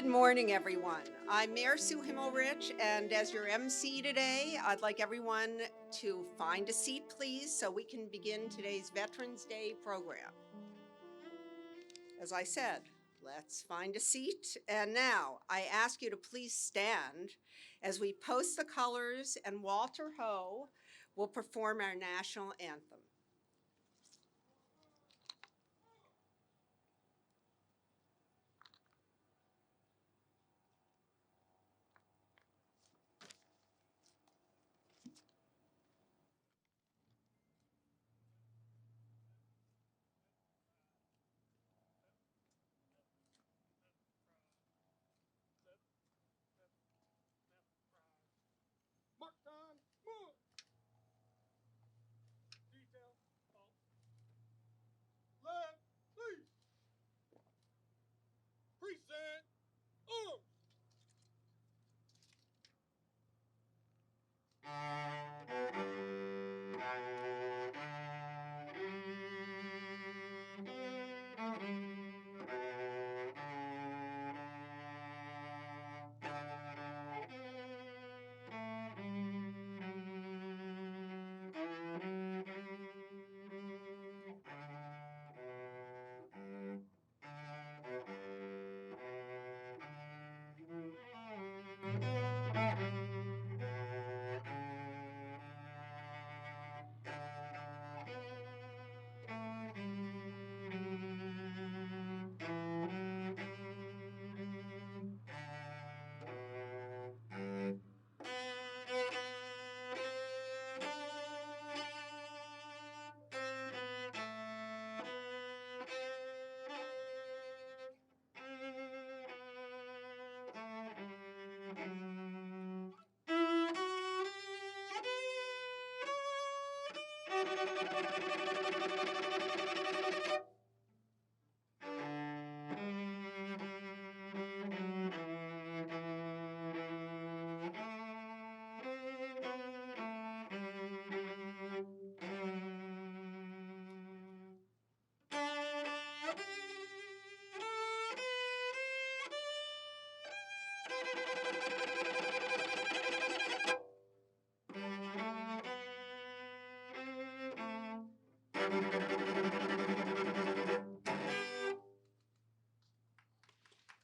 Good morning, everyone. I'm Mayor Sue Himmelrich, and as your MC today, I'd like everyone to find a seat, please, so we can begin today's Veterans Day program. As I said, let's find a seat. And now, I ask you to please stand as we post the colors and Walter Ho will perform our national anthem. Mark time, move. Detail, halt. Left, please. Present, arms.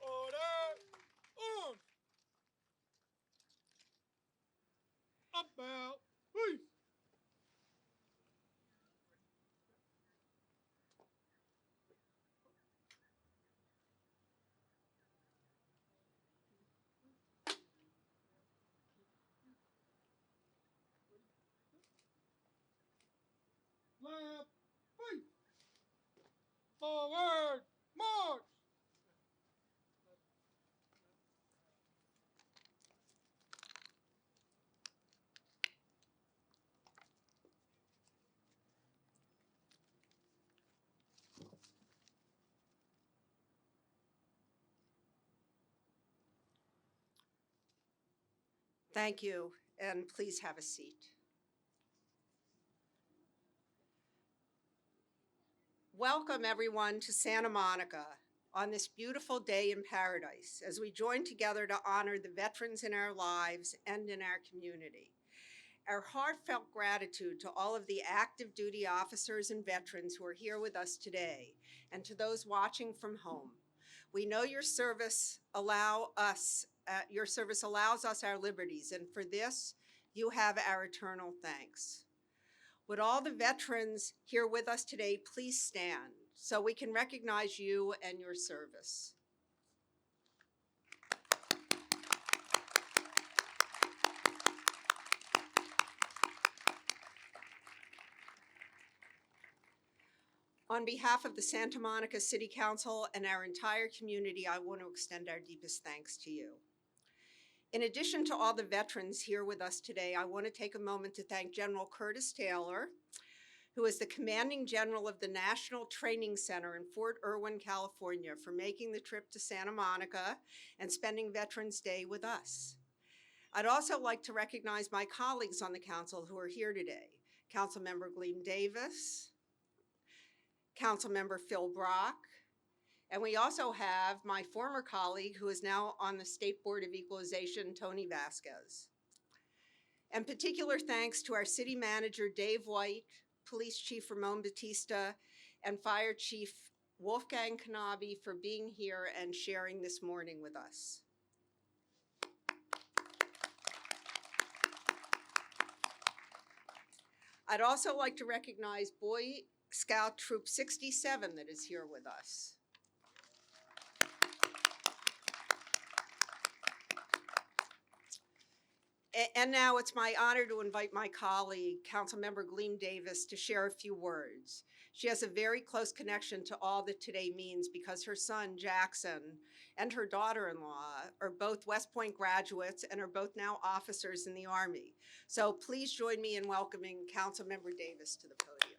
Order, arms. About, please. Left, please. Forward, march. Thank you, and please have a seat. Welcome, everyone, to Santa Monica on this beautiful day in paradise as we join together to honor the veterans in our lives and in our community. Our heartfelt gratitude to all of the active duty officers and veterans who are here with us today, and to those watching from home. We know your service allows us our liberties, and for this, you have our eternal thanks. Would all the veterans here with us today please stand so we can recognize you and your service. On behalf of the Santa Monica City Council and our entire community, I want to extend our deepest thanks to you. In addition to all the veterans here with us today, I want to take a moment to thank General Curtis Taylor, who is the commanding general of the National Training Center in Fort Irwin, California, for making the trip to Santa Monica and spending Veterans Day with us. I'd also like to recognize my colleagues on the council who are here today. Councilmember Davis, Councilmember Phil Brock, And we also have my former colleague who is now on the State Board of Equalization, Tony Vasquez. And particular thanks to our city manager, Dave White, Police Chief Ramon Batista, and Fire Chief Wolfgang Knabe for being here and sharing this morning with us. I'd also like to recognize Boy Scout Troop 67 that is here with us. And now it's my honor to invite my colleague, Councilmember Davis, to share a few words. She has a very close connection to all that today means because her son, Jackson, and her daughter-in-law are both West Point graduates and are both now officers in the Army. So please join me in welcoming Councilmember Davis to the podium.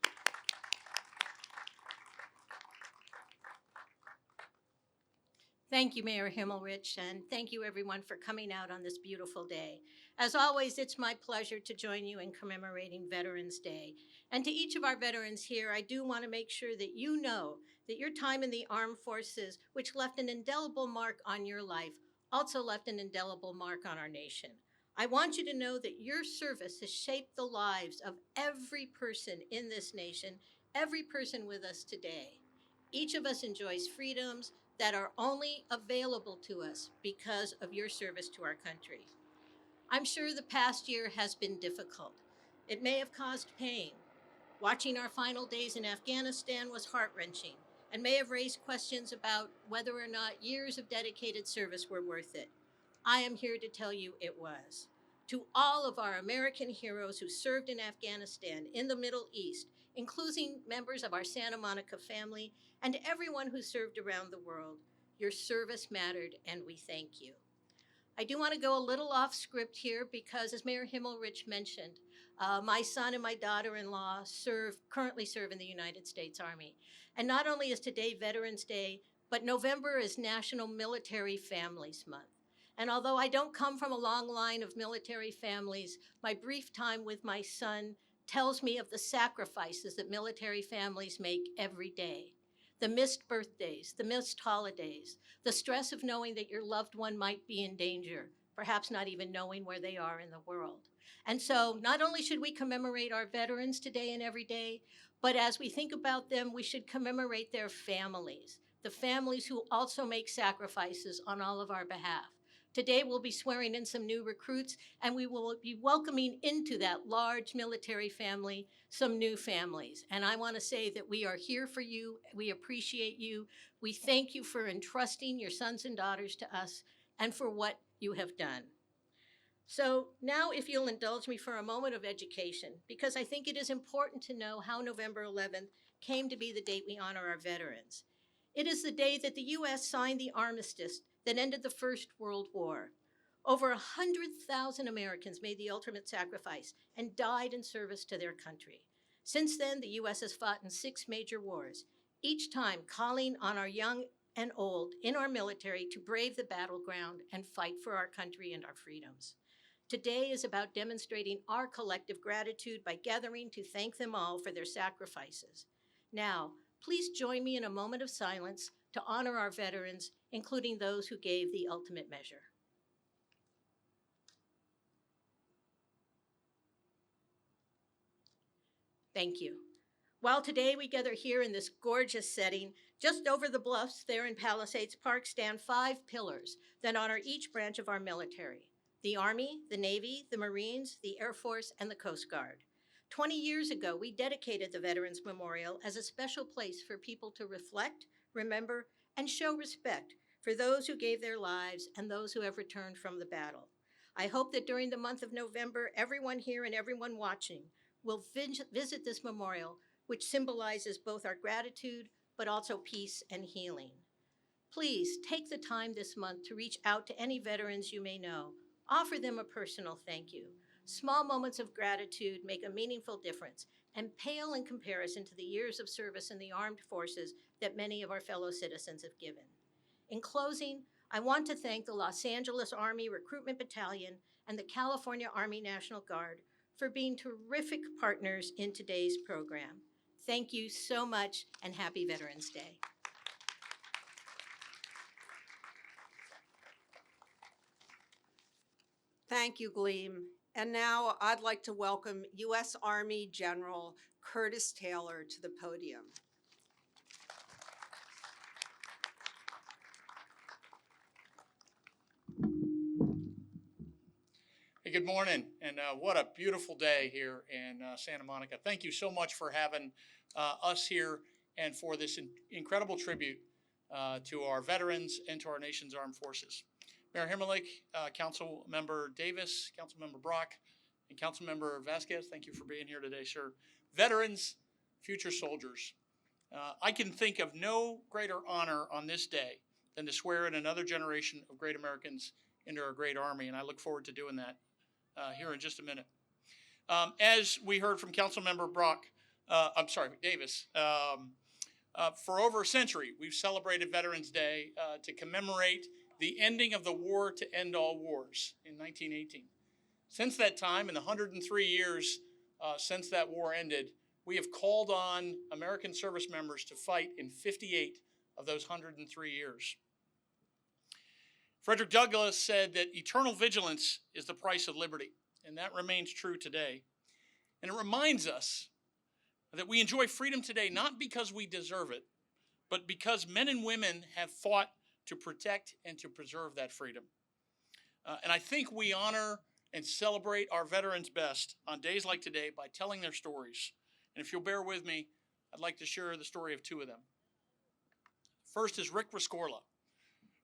Thank you, Mayor Himmelrich, and thank you everyone for coming out on this beautiful day. As always, it's my pleasure to join you in commemorating Veterans Day. And to each of our veterans here, I do want to make sure that you know that your time in the armed forces, which left an indelible mark on your life, also left an indelible mark on our nation. I want you to know that your service has shaped the lives of every person in this nation, every person with us today. Each of us enjoys freedoms that are only available to us because of your service to our country. I'm sure the past year has been difficult. It may have caused pain. Watching our final days in Afghanistan was heart-wrenching and may have raised questions about whether or not years of dedicated service were worth it. I am here to tell you it was. To all of our American heroes who served in Afghanistan, in the Middle East, including members of our Santa Monica family, and to everyone who served around the world, your service mattered, and we thank you. I do want to go a little off script here because, as Mayor Himmelrich mentioned, my son and my daughter-in-law currently serve in the United States Army. And not only is today Veterans Day, but November is National Military Families Month. And although I don't come from a long line of military families, my brief time with my son tells me of the sacrifices that military families make every day. The missed birthdays, the missed holidays, the stress of knowing that your loved one might be in danger, perhaps not even knowing where they are in the world. And so not only should we commemorate our veterans today and every day, but as we think about them, we should commemorate their families, the families who also make sacrifices on all of our behalf. Today we'll be swearing in some new recruits, and we will be welcoming into that large military family some new families. And I want to say that we are here for you. We appreciate you. We thank you for entrusting your sons and daughters to us and for what you have done. So now, if you'll indulge me for a moment of education, because I think it is important to know how November 11th came to be the date we honor our veterans. It is the day that the U.S. signed the armistice that ended the First World War. Over 100,000 Americans made the ultimate sacrifice and died in service to their country. Since then, the U.S. has fought in 6 major wars, each time calling on our young and old in our military to brave the battleground and fight for our country and our freedoms. Today is about demonstrating our collective gratitude by gathering to thank them all for their sacrifices. Now, please join me in a moment of silence to honor our veterans, including those who gave the ultimate measure. Thank you. While today we gather here in this gorgeous setting, just over the bluffs there in Palisades Park stand 5 pillars that honor each branch of our military: the Army, the Navy, the Marines, the Air Force, and the Coast Guard. 20 years ago, we dedicated the Veterans Memorial as a special place for people to reflect, remember, and show respect for those who gave their lives and those who have returned from the battle. I hope that during the month of November, everyone here and everyone watching will visit this memorial, which symbolizes both our gratitude, but also peace and healing. Please take the time this month to reach out to any veterans you may know. Offer them a personal thank you. Small moments of gratitude make a meaningful difference and pale in comparison to the years of service in the armed forces that many of our fellow citizens have given. In closing, I want to thank the Los Angeles Army Recruitment Battalion and the California Army National Guard for being terrific partners in today's program. Thank you so much, and happy Veterans Day. Thank you, Gleam. And now I'd like to welcome U.S. Army General Curtis Taylor to the podium. Hey, good morning, and what a beautiful day here in Santa Monica. Thank you so much for having us here and for this incredible tribute to our veterans and to our nation's armed forces. Mayor Himmerlich, Councilmember Davis, Councilmember Brock, and Councilmember Vasquez, thank you for being here today, sir. Veterans, future soldiers. I can think of no greater honor on this day than to swear in another generation of great Americans into our great Army, and I look forward to doing that here in just a minute. As we heard from Councilmember Davis, for over a century, we've celebrated Veterans Day to commemorate the ending of the war to end all wars in 1918. Since that time, in the 103 years since that war ended, we have called on American service members to fight in 58 of those 103 years. Frederick Douglass said that eternal vigilance is the price of liberty, and that remains true today. And it reminds us that we enjoy freedom today not because we deserve it, but because men and women have fought to protect and to preserve that freedom. And I think we honor and celebrate our veterans best on days like today by telling their stories. And if you'll bear with me, I'd like to share the story of two of them. First is Rick Rescorla.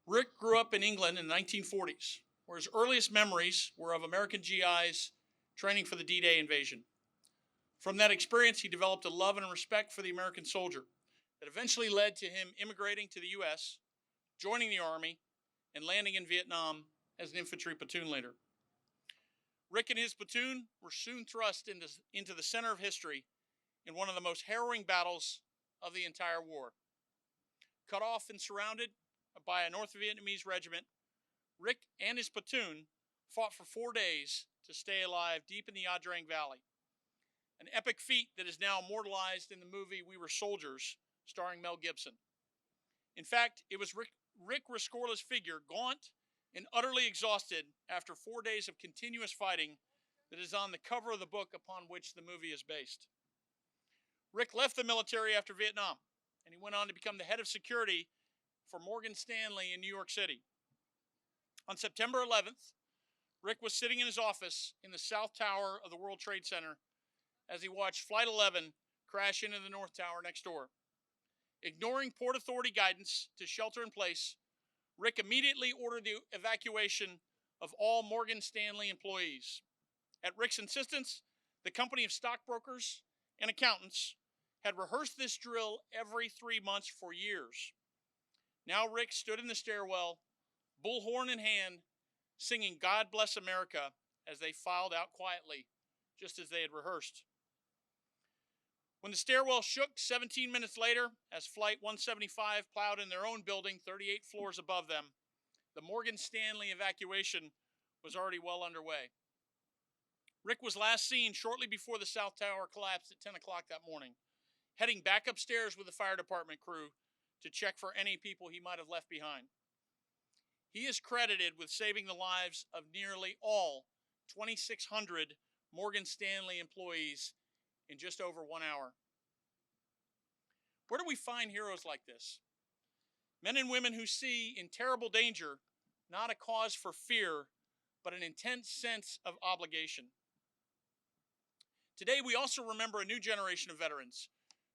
Rick grew up in England in the 1940s, where his earliest memories were of American GIs training for the D-Day invasion. From that experience, he developed a love and respect for the American soldier that eventually led to him immigrating to the U.S., joining the Army, and landing in Vietnam as an infantry platoon leader. Rick and his platoon were soon thrust into the center of history in one of the most harrowing battles of the entire war. Cut off and surrounded by a North Vietnamese regiment, Rick and his platoon fought for 4 days to stay alive deep in the Ia Drang Valley, an epic feat that is now immortalized in the movie We Were Soldiers, starring Mel Gibson. In fact, it was Rick Rescorla's figure, gaunt and utterly exhausted after 4 days of continuous fighting, that is on the cover of the book upon which the movie is based. Rick left the military after Vietnam, and he went on to become the head of security for Morgan Stanley in New York City. On September 11th, Rick was sitting in his office in the South Tower of the World Trade Center as he watched Flight 11 crash into the North Tower next door. Ignoring Port Authority guidance to shelter in place, Rick immediately ordered the evacuation of all Morgan Stanley employees. At Rick's insistence, the company of stockbrokers and accountants had rehearsed this drill every 3 months for years. Now Rick stood in the stairwell, bullhorn in hand, singing God Bless America as they filed out quietly, just as they had rehearsed. When the stairwell shook 17 minutes later, as Flight 175 plowed in their own building 38 floors above them, the Morgan Stanley evacuation was already well underway. Rick was last seen shortly before the South Tower collapsed at 10 o'clock that morning, heading back upstairs with the fire department crew to check for any people he might have left behind. He is credited with saving the lives of nearly all 2,600 Morgan Stanley employees in just over 1 hour. Where do we find heroes like this? Men and women who see in terrible danger not a cause for fear, but an intense sense of obligation. Today, we also remember a new generation of veterans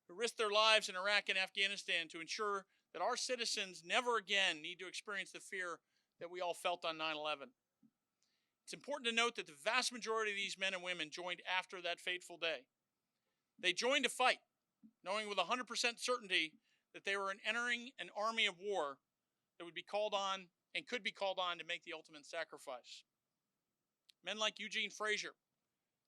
who risked their lives in Iraq and Afghanistan to ensure that our citizens never again need to experience the fear that we all felt on 9/11. It's important to note that the vast majority of these men and women joined after that fateful day. They joined to fight, knowing with 100% certainty that they were entering an army of war that would be called on and could be called on to make the ultimate sacrifice. Men like Eugene Frazier.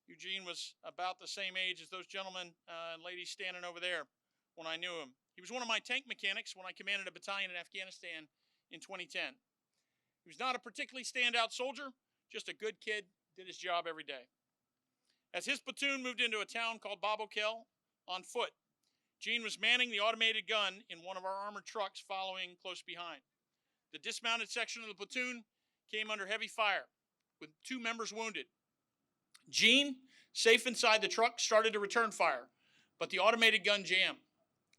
Eugene was about the same age as those gentlemen and ladies standing over there when I knew him. He was one of my tank mechanics when I commanded a battalion in Afghanistan in 2010. He was not a particularly standout soldier, just a good kid, did his job every day. As his platoon moved into a town called Babokel on foot, Gene was manning the automated gun in one of our armored trucks following close behind. The dismounted section of the platoon came under heavy fire. with 2 members wounded. Gene, safe inside the truck, started to return fire, but the automated gun jammed.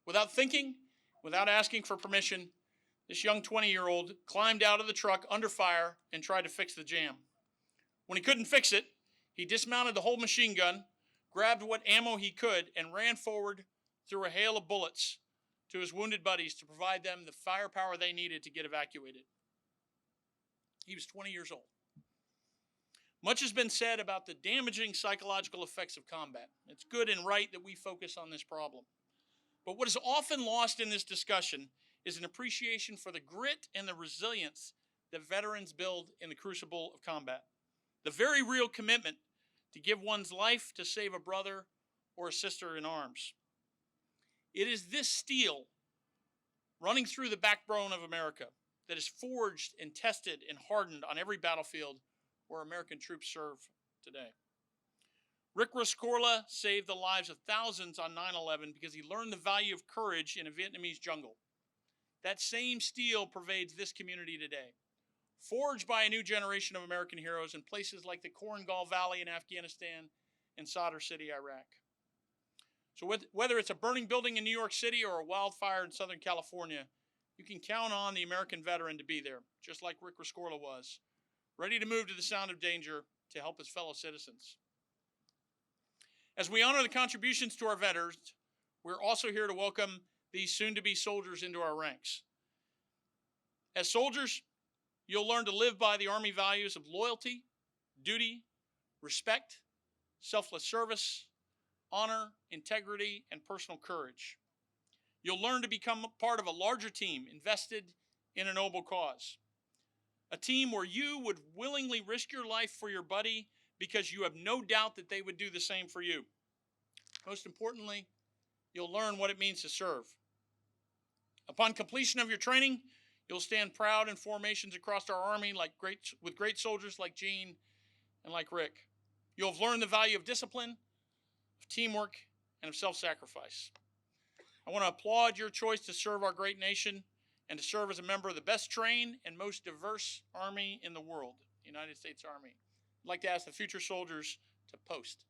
Without thinking, without asking for permission, this young 20-year-old climbed out of the truck under fire and tried to fix the jam. When he couldn't fix it, he dismounted the whole machine gun, grabbed what ammo he could, and ran forward through a hail of bullets to his wounded buddies to provide them the firepower they needed to get evacuated. He was 20 years old. Much has been said about the damaging psychological effects of combat. It's good and right that we focus on this problem. But what is often lost in this discussion is an appreciation for the grit and the resilience that veterans build in the crucible of combat. The very real commitment to give one's life to save a brother or a sister in arms. It is this steel running through the backbone of America that is forged and tested and hardened on every battlefield where American troops serve today. Rick Rescorla saved the lives of thousands on 9/11 because he learned the value of courage in a Vietnamese jungle. That same steel pervades this community today, forged by a new generation of American heroes in places like the Korengal Valley in Afghanistan and Sadr City, Iraq. So whether it's a burning building in New York City or a wildfire in Southern California, you can count on the American veteran to be there, just like Rick Rescorla was, ready to move to the sound of danger to help his fellow citizens. As we honor the contributions to our veterans, we're also here to welcome these soon-to-be soldiers into our ranks. As soldiers, you'll learn to live by the Army values of loyalty, duty, respect, selfless service, honor, integrity, and personal courage. You'll learn to become part of a larger team invested in a noble cause. A team where you would willingly risk your life for your buddy because you have no doubt that they would do the same for you. Most importantly, you'll learn what it means to serve. Upon completion of your training, you'll stand proud in formations across our Army with great soldiers like Gene and like Rick. You'll have learned the value of discipline, of teamwork, and of self-sacrifice. I want to applaud your choice to serve our great nation and to serve as a member of the best trained and most diverse Army in the world, the United States Army. I'd like to ask the future soldiers to post.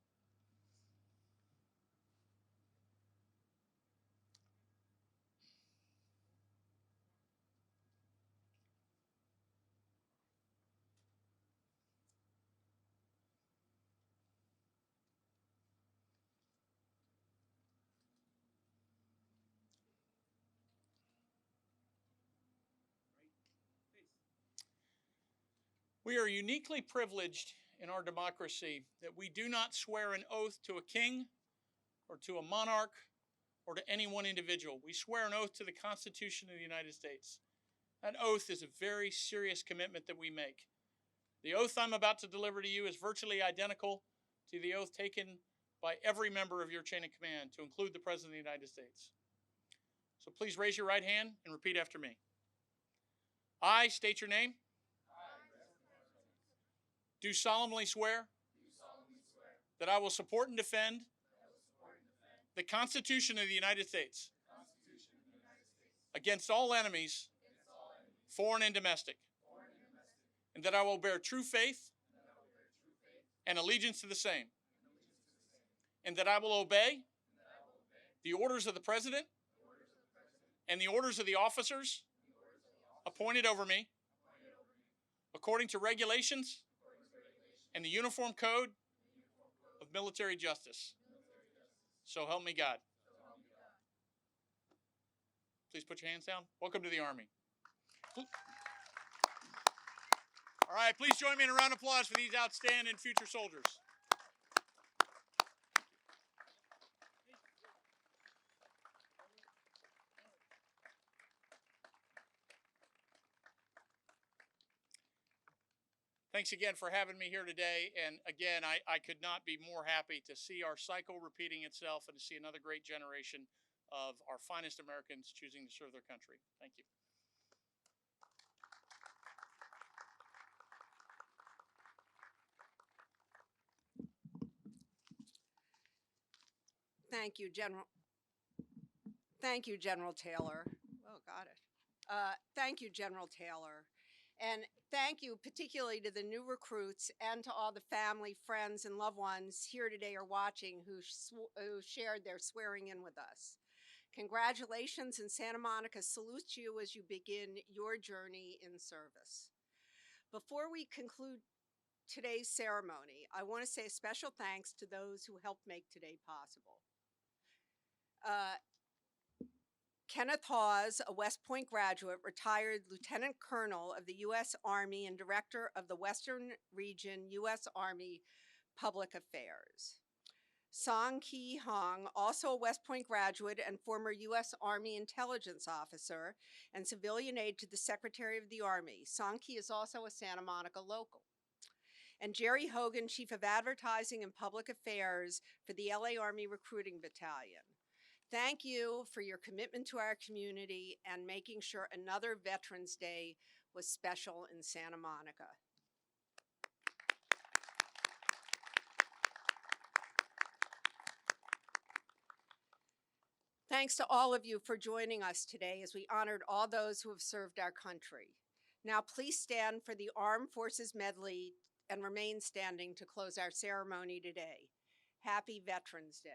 We are uniquely privileged in our democracy that we do not swear an oath to a king or to a monarch or to any one individual. We swear an oath to the Constitution of the United States. That oath is a very serious commitment that we make. The oath I'm about to deliver to you is virtually identical to the oath taken by every member of your chain of command, to include the President of the United States. So please raise your right hand and repeat after me. I state your name. Do solemnly swear that I will support and defend the Constitution of the United States against all enemies, foreign and domestic, and that I will bear true faith and allegiance to the same, and that I will obey the orders of the President and the orders of the officers appointed over me according to regulations and the Uniform Code of Military Justice. So help me God. Please put your hands down. Welcome to the Army. All right, please join me in a round of applause for these outstanding future soldiers. Thanks again for having me here today. And again, I could not be more happy to see our cycle repeating itself and to see another great generation of our finest Americans choosing to serve their country. Thank you. Thank you, General. Thank you, General Taylor. Oh, got it. Thank you, General Taylor. And Thank you particularly to the new recruits and to all the family, friends, and loved ones here today or watching who shared their swearing in with us. Congratulations, and Santa Monica salutes you as you begin your journey in service. Before we conclude today's ceremony, I want to say a special thanks to those who helped make today possible. Kenneth Hawes, a West Point graduate, retired Lieutenant Colonel of the U.S. Army and Director of the Western Region, U.S. Army Public Affairs. Song Ki Hong, also a West Point graduate and former U.S. Army intelligence officer and civilian aide to the Secretary of the Army. Song Ki is also a Santa Monica local. And Jerry Hogan, Chief of Advertising and Public Affairs for the LA Army Recruiting Battalion. Thank you for your commitment to our community and making sure another Veterans Day was special in Santa Monica. Thanks to all of you for joining us today as we honored all those who have served our country. Now please stand for the Armed Forces Medley and remain standing to close our ceremony today. Happy Veterans Day.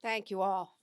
Thank you all.